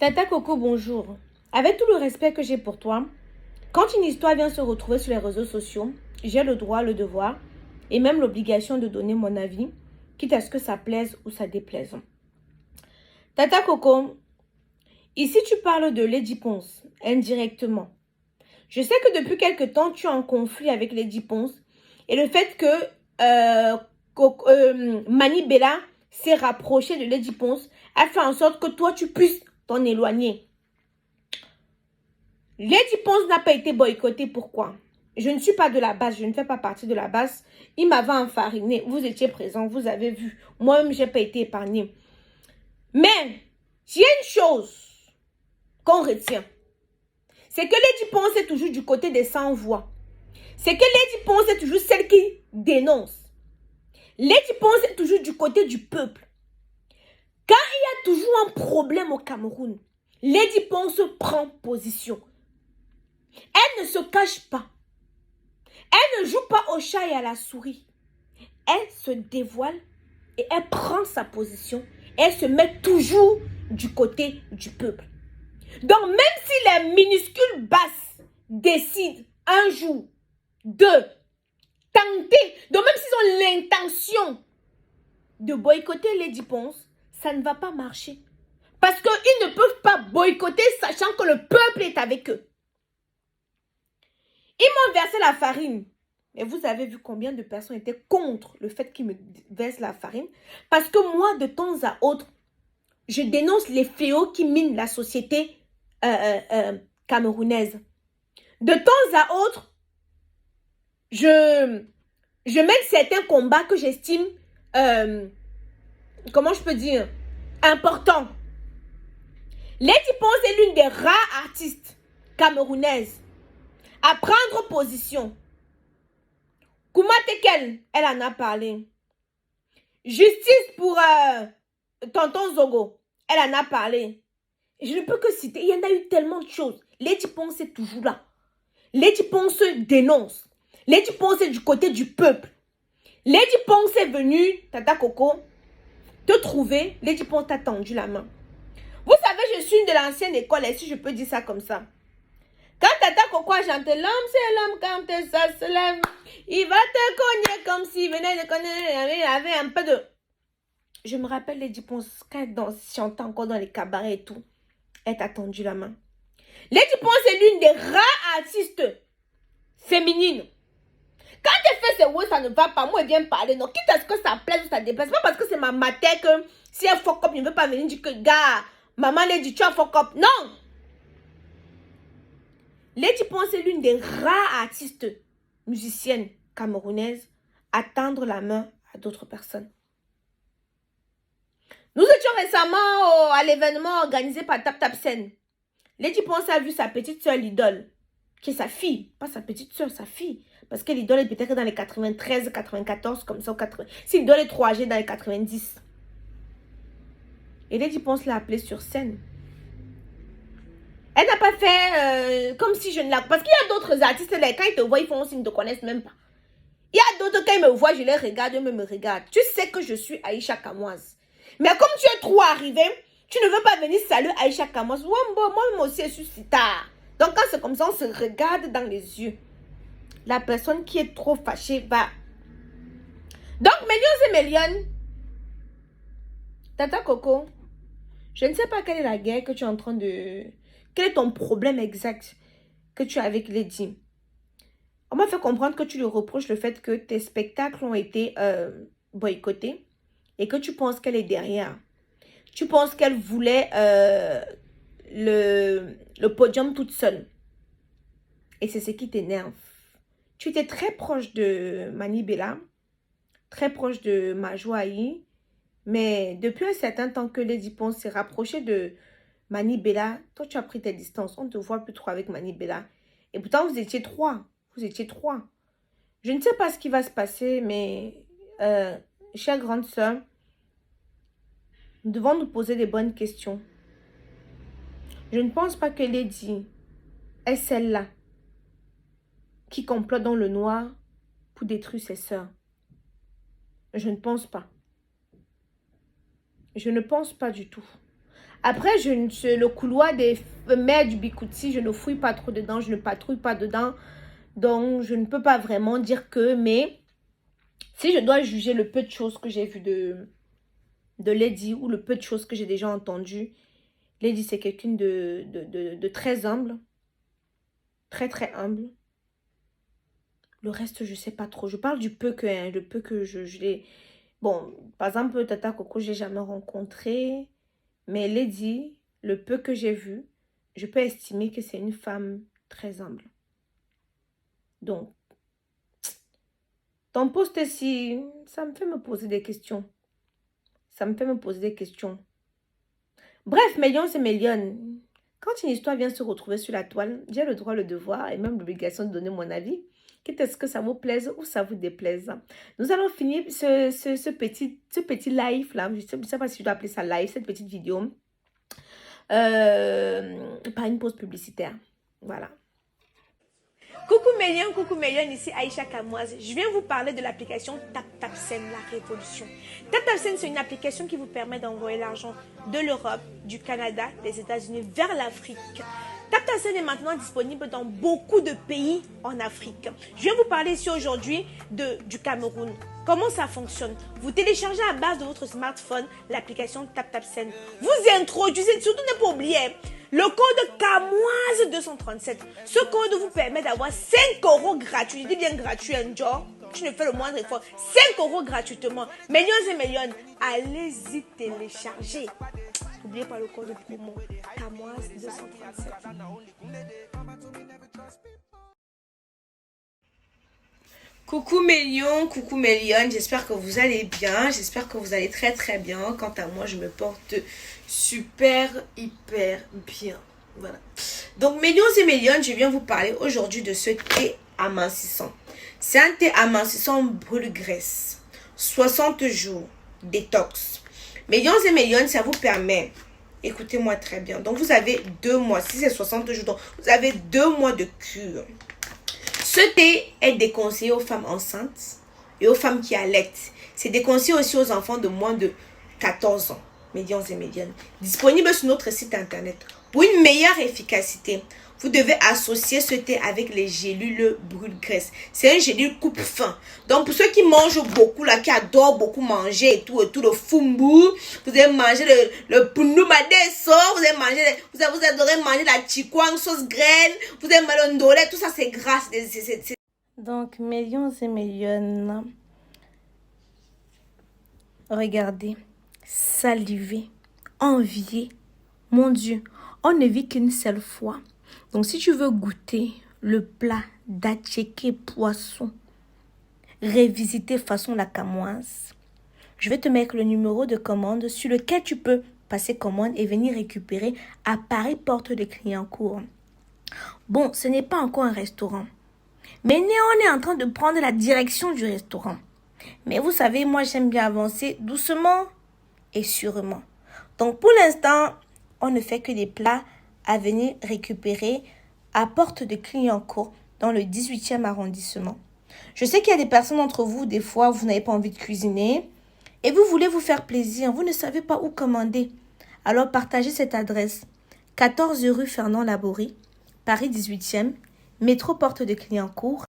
Tata Coco, bonjour. Avec tout le respect que j'ai pour toi, quand une histoire vient se retrouver sur les réseaux sociaux, j'ai le droit, le devoir et même l'obligation de donner mon avis, quitte à ce que ça plaise ou ça déplaise. Tata Coco, ici tu parles de Lady Ponce, indirectement. Je sais que depuis quelque temps, tu es en conflit avec Lady Ponce et le fait que Mani Bella s'est rapprochée de Lady Ponce a fait en sorte que toi, tu puisses t'en éloigner. Lady Ponce n'a pas été boycottée. Pourquoi? Je ne suis pas de la base, je ne fais pas partie de la base. Il m'avait enfariné. Vous étiez présent, vous avez vu. Moi-même, je n'ai pas été épargnée. Mais, il y a une chose qu'on retient. C'est que Lady Ponce est toujours du côté des sans-voix. C'est que Lady Ponce est toujours celle qui dénonce. Lady Ponce est toujours du côté du peuple. Quand il y a toujours un problème au Cameroun, Lady Ponce prend position. Elle ne se cache pas. Elle ne joue pas au chat et à la souris. Elle se dévoile et elle prend sa position. Elle se met toujours du côté du peuple. Donc, même si les minuscules basses décident un jour de tenter, donc même s'ils ont l'intention de boycotter Lady Ponce, ça ne va pas marcher. Parce qu'ils ne peuvent pas boycotter sachant que le peuple est avec eux. Ils m'ont versé la farine. Et vous avez vu combien de personnes étaient contre le fait qu'ils me versent la farine. Parce que moi, de temps à autre, je dénonce les fléaux qui minent la société camerounaise. De temps à autre, je mène certains combats que j'estime, comment je peux dire, importants. Lady Ponce est l'une des rares artistes camerounaises à prendre position. Kouma Tekel, elle en a parlé. Justice pour Tonton Zogo, elle en a parlé. Je ne peux que citer, il y en a eu tellement de choses. Lady Ponce est toujours là. Lady Ponce dénonce. Lady Ponce est du côté du peuple. Lady Ponce est venue, Tata Coco, te trouver. Lady Ponce t'a tendu la main. Vous savez, je suis une de l'ancienne école, et si je peux dire ça comme ça. Quand Tata Coco a chanté, l'homme c'est l'homme quand ça se lève, il va te cogner comme s'il venait de connaître, il avait un peu de... Je me rappelle Lady Ponce, quand elle chantait encore dans les cabarets et tout, elle t'a tendu la main. Lady Ponce est l'une des rares artistes féminines. Quand elle fait ses mots, ça ne va pas, moi elle vient parler, non, quitte à ce que ça plaise ou ça déplaise, pas parce que c'est ma mater que si elle fuck up, il ne veut pas venir dire que, gars, maman Lady, tu as fuck up, non. Lady Ponce est l'une des rares artistes musiciennes camerounaises à tendre la main à d'autres personnes. Nous étions récemment à l'événement organisé par Tap Tap Sen. Lady Ponce a vu sa petite soeur Lidol, qui est sa fille, pas sa petite soeur, sa fille. Parce que Lidol est peut-être dans les 93, 94, comme ça, 80. Si Lidol est 3G dans les 90. Et Lady Ponce l'a appelée sur scène. Elle n'a pas fait comme si je ne la... Parce qu'il y a d'autres artistes, là, quand ils te voient, ils font signe, ils ne te connaissent même pas. Il y a d'autres, quand ils me voient, je les regarde, eux me regardent. Tu sais que je suis Aïcha Kamoise. Mais comme tu es trop arrivé, tu ne veux pas venir saluer Aïcha Kamoise. Moi aussi, je suis si tard. Donc, quand c'est comme ça, on se regarde dans les yeux. La personne qui est trop fâchée va... Donc, millions, Tata Coco, je ne sais pas quelle est la guerre que tu es en train de... Quel est ton problème exact que tu as avec Lady? On m'a fait comprendre que tu lui reproches le fait que tes spectacles ont été boycottés et que tu penses qu'elle est derrière. Tu penses qu'elle voulait le podium toute seule. Et c'est ce qui t'énerve. Tu étais très proche de Mani Bella, très proche de Majouaï, mais depuis un certain temps que Lady Ponce s'est rapprochée de Mani Bella, toi tu as pris tes distances. On ne te voit plus trop avec Mani Bella. Et pourtant vous étiez trois. Vous étiez trois. Je ne sais pas ce qui va se passer, mais chère grande sœur, nous devons nous poser des bonnes questions. Je ne pense pas que Lady est celle-là qui complote dans le noir pour détruire ses sœurs. Je ne pense pas. Je ne pense pas du tout. Après, le couloir des mers du Bikouti, je ne fouille pas trop dedans, je ne patrouille pas dedans. Donc, je ne peux pas vraiment dire que, mais si je dois juger le peu de choses que j'ai vu de Lady ou le peu de choses que j'ai déjà entendu, Lady, c'est quelqu'un de très humble. Très, très humble. Le reste, je sais pas trop. Je parle du peu que, hein, le peu que je l'ai... Bon, par exemple, Tata Coco, je l'ai jamais rencontré. Mais Lady, le peu que j'ai vu, je peux estimer que c'est une femme très humble. Donc, ton post-ci, ça me fait me poser des questions. Ça me fait me poser des questions. Bref, Millions et Millions, quand une histoire vient se retrouver sur la toile, j'ai le droit, le devoir et même l'obligation de donner mon avis. Qu'est-ce que ça vous plaise ou ça vous déplaise? Nous allons finir ce petit live-là. Je ne sais pas si je dois appeler ça live, cette petite vidéo. Par une pause publicitaire. Voilà. Coucou Mélion, ici Aïcha Kamoise. Je viens vous parler de l'application TapTapSend, la révolution. TapTapSend, c'est une application qui vous permet d'envoyer l'argent de l'Europe, du Canada, des États-Unis vers l'Afrique. TapTapSend est maintenant disponible dans beaucoup de pays en Afrique. Je viens vous parler ici aujourd'hui du Cameroun. Comment ça fonctionne? Vous téléchargez à base de votre smartphone l'application TapTapSend. Vous introduisez, surtout ne pas oublier, le code Kamoise 237. Ce code vous permet d'avoir 5 € gratuits. Je dis bien gratuit, un jour. Tu ne fais le moindre effort. 5 € gratuitement. Millions et millions. Allez-y télécharger. N'oubliez pas le code promo Kamoise 237. Coucou Mélion, j'espère que vous allez bien, j'espère que vous allez très très bien. Quant à moi, je me porte super, hyper bien. Voilà. Donc, Mélions et Mélion, je viens vous parler aujourd'hui de ce thé amincissant. C'est un thé amincissant brûle-graisse. 60 jours, détox. Mélions et Mélion, ça vous permet, écoutez-moi très bien, donc vous avez 2 mois, si c'est 60 jours, donc vous avez 2 mois de cure. Ce thé est déconseillé aux femmes enceintes et aux femmes qui allaitent. C'est déconseillé aussi aux enfants de moins de 14 ans. Mélions et Mélion. Disponible sur notre site internet. Pour une meilleure efficacité, vous devez associer ce thé avec les gélules brûle-graisse. C'est une gélule coupe-faim. Donc pour ceux qui mangent beaucoup, là, qui adorent beaucoup manger et tout le fumbu, vous allez manger le pundumadeso, vous adorez manger la chikwang sauce graine, vous allez manger le ndolé, tout ça c'est gras. Donc Millions et Millions, regardez, saliver, envier, mon Dieu, on ne vit qu'une seule fois. Donc, si tu veux goûter le plat d'attiéké poisson, révisité façon la camoise, je vais te mettre le numéro de commande sur lequel tu peux passer commande et venir récupérer à Paris, porte de Clignancourt. Bon, ce n'est pas encore un restaurant, mais on est en train de prendre la direction du restaurant. Mais vous savez, moi, j'aime bien avancer doucement et sûrement. Donc, pour l'instant, on ne fait que des plats à venir récupérer à porte de Clignancourt dans le 18e arrondissement. Je sais qu'il y a des personnes d'entre vous, des fois, vous n'avez pas envie de cuisiner et vous voulez vous faire plaisir, vous ne savez pas où commander. Alors, partagez cette adresse. 14 rue Fernand Laborie, Paris 18e, métro porte de Clignancourt.